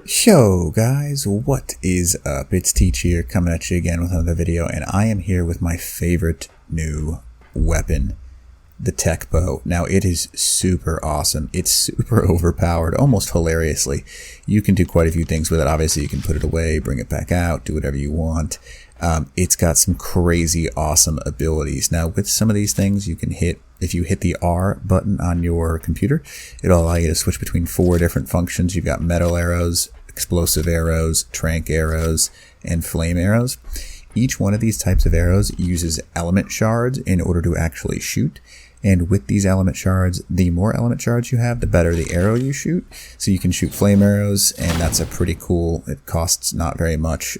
Yo guys, what is up? It's Teach here, coming at you again with another video, and I am here with my favorite new weapon, the tech bow. Now it is super awesome. It's super overpowered, almost hilariously. You can do quite a few things with it. Obviously you can put it away, bring it back out, do whatever you want. It's got some crazy awesome abilities. Now with some of these things you can hit, if you hit the R button on your computer, it'll allow you to switch between 4 different functions. You've got metal arrows, explosive arrows, trank arrows, and flame arrows. Each one of these types of arrows uses element shards in order to actually shoot. And with these element shards, the more element shards you have, the better the arrow you shoot. So you can shoot flame arrows, and that's a pretty cool, it costs not very much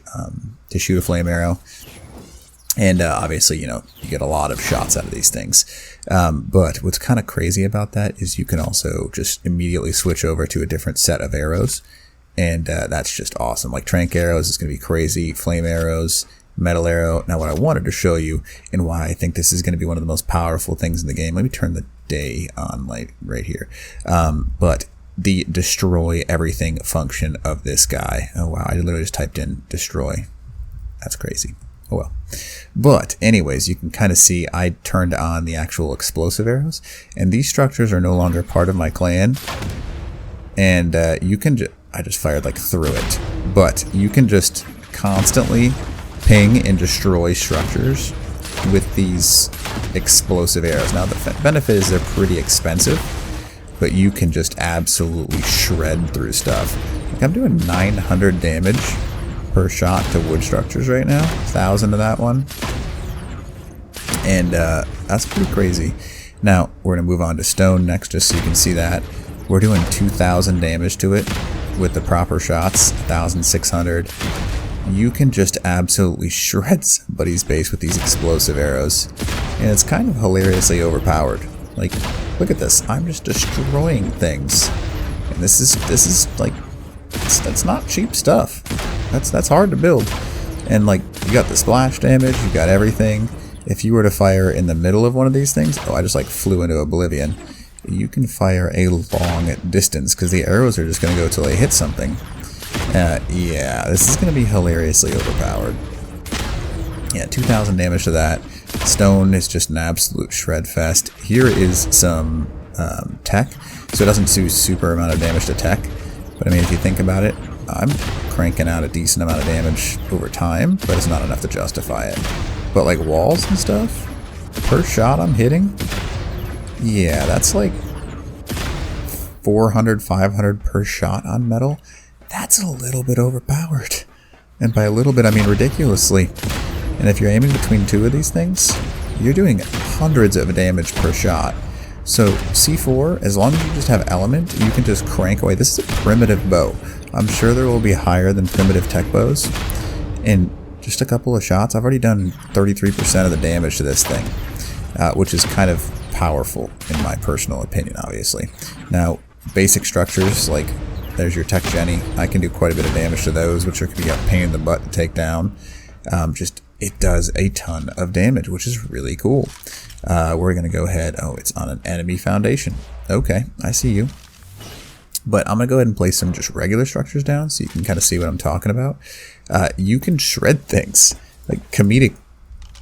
to shoot a flame arrow. And obviously, you know, you get a lot of shots out of these things. But what's kind of crazy about that is you can also just immediately switch over to a different set of arrows. And that's just awesome. Like trank arrows is going to be crazy, flame arrows, metal arrow. Now what I wanted to show you and why I think this is going to be one of the most powerful things in the game, let me turn the day on light right here. But the destroy everything function of this guy. Oh wow, I literally just typed in destroy. That's crazy. Oh well. But anyways, you can kind of see I turned on the actual explosive arrows, and these structures are no longer part of my clan. And you can I just fired like through it, but you can just constantly ping and destroy structures with these explosive arrows. Now the benefit is they're pretty expensive, but you can just absolutely shred through stuff. Like I'm doing 900 damage per shot to wood structures right now, 1,000 to that one, and that's pretty crazy. Now we're gonna move on to stone next, just so you can see that we're doing 2,000 damage to it with the proper shots, 1,600. You can just absolutely shred somebody's base with these explosive arrows, and it's kind of hilariously overpowered. Like, look at this, I'm just destroying things, and this is like, that's not cheap stuff. That's hard to build. And like, you got the splash damage, you got everything. If you were to fire in the middle of one of these things, oh, I just like flew into oblivion. You can fire a long distance because the arrows are just going to go till they hit something. Yeah, this is going to be hilariously overpowered. Yeah, 2,000 damage to that. Stone is just an absolute shred fest. Here is some tech, so it doesn't do super amount of damage to tech. But I mean, if you think about it, I'm cranking out a decent amount of damage over time, but it's not enough to justify it. But like walls and stuff, per shot I'm hitting, yeah, that's like 400, 500 per shot on metal. That's a little bit overpowered. And by a little bit, I mean ridiculously. And if you're aiming between 2 of these things, you're doing hundreds of damage per shot. So C4, as long as you just have element, you can just crank away. This is a primitive bow. I'm sure there will be higher than primitive tech bows. In just a couple of shots, I've already done 33% of the damage to this thing, which is kind of powerful in my personal opinion, obviously. Now, basic structures, like there's your tech Jenny. I can do quite a bit of damage to those, which are going to be a pain in the butt to take down. It does a ton of damage, which is really cool. We're going to go ahead. Oh, it's on an enemy foundation. Okay, I see you. But I'm going to go ahead and place some just regular structures down so you can kind of see what I'm talking about. You can shred things, like comedic,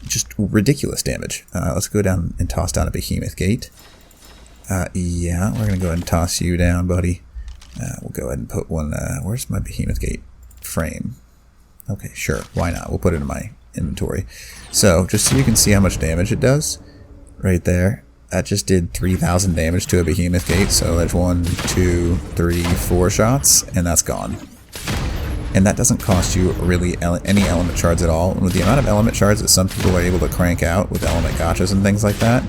just ridiculous damage. Let's go down and toss down a behemoth gate. Yeah, we're going to go ahead and toss you down, buddy. We'll go ahead and put one, where's my behemoth gate frame? Okay, sure, why not? We'll put it in my inventory. So, just so you can see how much damage it does, right there, that just did 3,000 damage to a behemoth gate, so that's 1, 2, 3, 4 shots, and that's gone. And that doesn't cost you really any element shards at all, and with the amount of element shards that some people are able to crank out with element gotchas and things like that,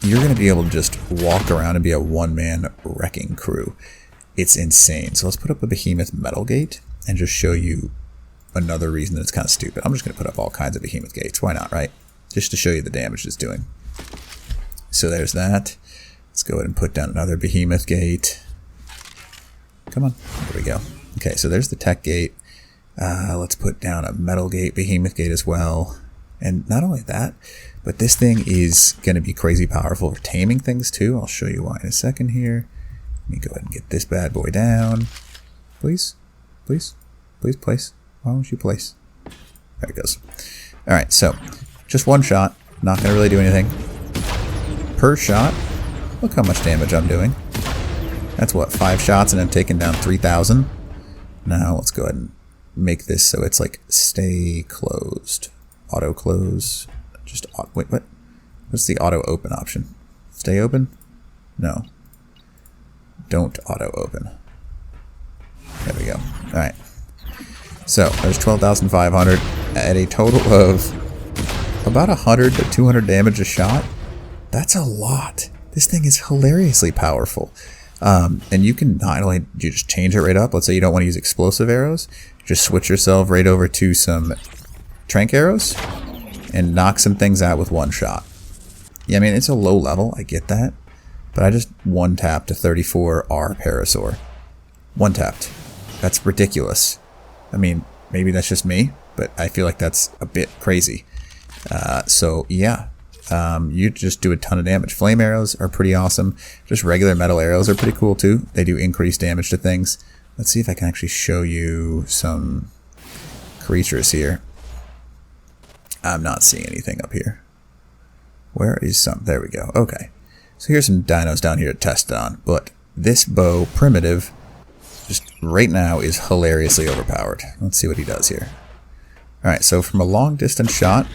you're going to be able to just walk around and be a one-man wrecking crew. It's insane. So let's put up a behemoth metal gate and just show you another reason that it's kind of stupid. I'm just going to put up all kinds of behemoth gates. Why not, right? Just to show you the damage it's doing. So there's that. Let's go ahead and put down another behemoth gate. Come on. There we go. Okay, so there's the tech gate. Let's put down a metal gate, behemoth gate as well. And not only that, but this thing is going to be crazy powerful for taming things too. I'll show you why in a second here. Let me go ahead and get this bad boy down, please. Please. Please place. Why won't you place? There it goes. Alright, so just one shot. Not going to really do anything. Per shot. Look how much damage I'm doing. That's what, 5 shots and I'm taking down 3,000. Now let's go ahead and make this so it's like stay closed. Auto close. Just wait, what? What's the auto open option? Stay open? No. Don't auto open. There we go. Alright. So there's 12,500 at a total of about 100 to 200 damage a shot. That's a lot. This thing is hilariously powerful. And you can not only you just change it right up. Let's say you don't want to use explosive arrows. Just switch yourself right over to some trank arrows and knock some things out with one shot. Yeah, I mean, it's a low level. I get that. But I just one-tapped a 34R Parasaur. One-tapped. That's ridiculous. I mean, maybe that's just me, but I feel like that's a bit crazy. So, yeah. You just do a ton of damage. Flame arrows are pretty awesome. Just regular metal arrows are pretty cool too. They do increased damage to things. Let's see if I can actually show you some creatures here. I'm not seeing anything up here. Where is some? There we go. Okay. So here's some dinos down here to test it on. But this bow, primitive, just right now is hilariously overpowered. Let's see what he does here. Alright, so from a long distance shot,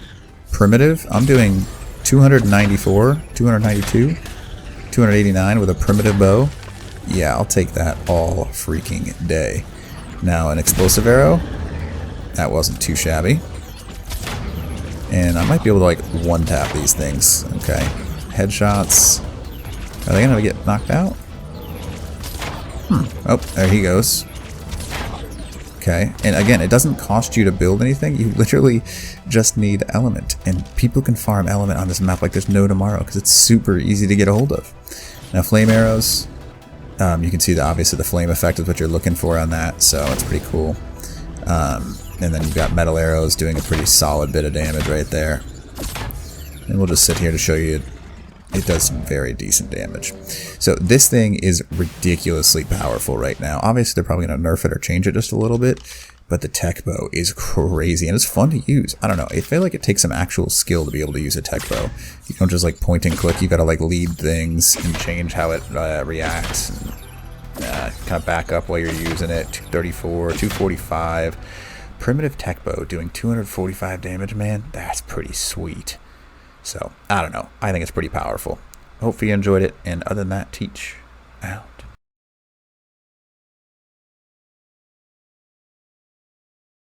primitive, I'm doing 294, 292, 289 with a primitive bow. Yeah, I'll take that all freaking day. Now an explosive arrow, that wasn't too shabby. And I might be able to like one-tap these things. Okay, headshots. Are they gonna get knocked out? Oh, there he goes. Okay, and again, it doesn't cost you to build anything. You literally just need element, and people can farm element on this map like there's no tomorrow because it's super easy to get a hold of. Now, flame arrows, you can see that obviously the flame effect is what you're looking for on that, so it's pretty cool. And then you've got metal arrows doing a pretty solid bit of damage right there. And we'll just sit here to show you it does some very decent damage. So this thing is ridiculously powerful right now. Obviously, they're probably going to nerf it or change it just a little bit, but the tech bow is crazy, and it's fun to use. I don't know. I feel like it takes some actual skill to be able to use a tech bow. You don't just like point and click. You got to like lead things and change how it reacts. And, kind of back up while you're using it. 234, 245. Primitive tech bow doing 245 damage, man. That's pretty sweet. So, I don't know. I think it's pretty powerful. Hopefully you enjoyed it. And other than that, teach out.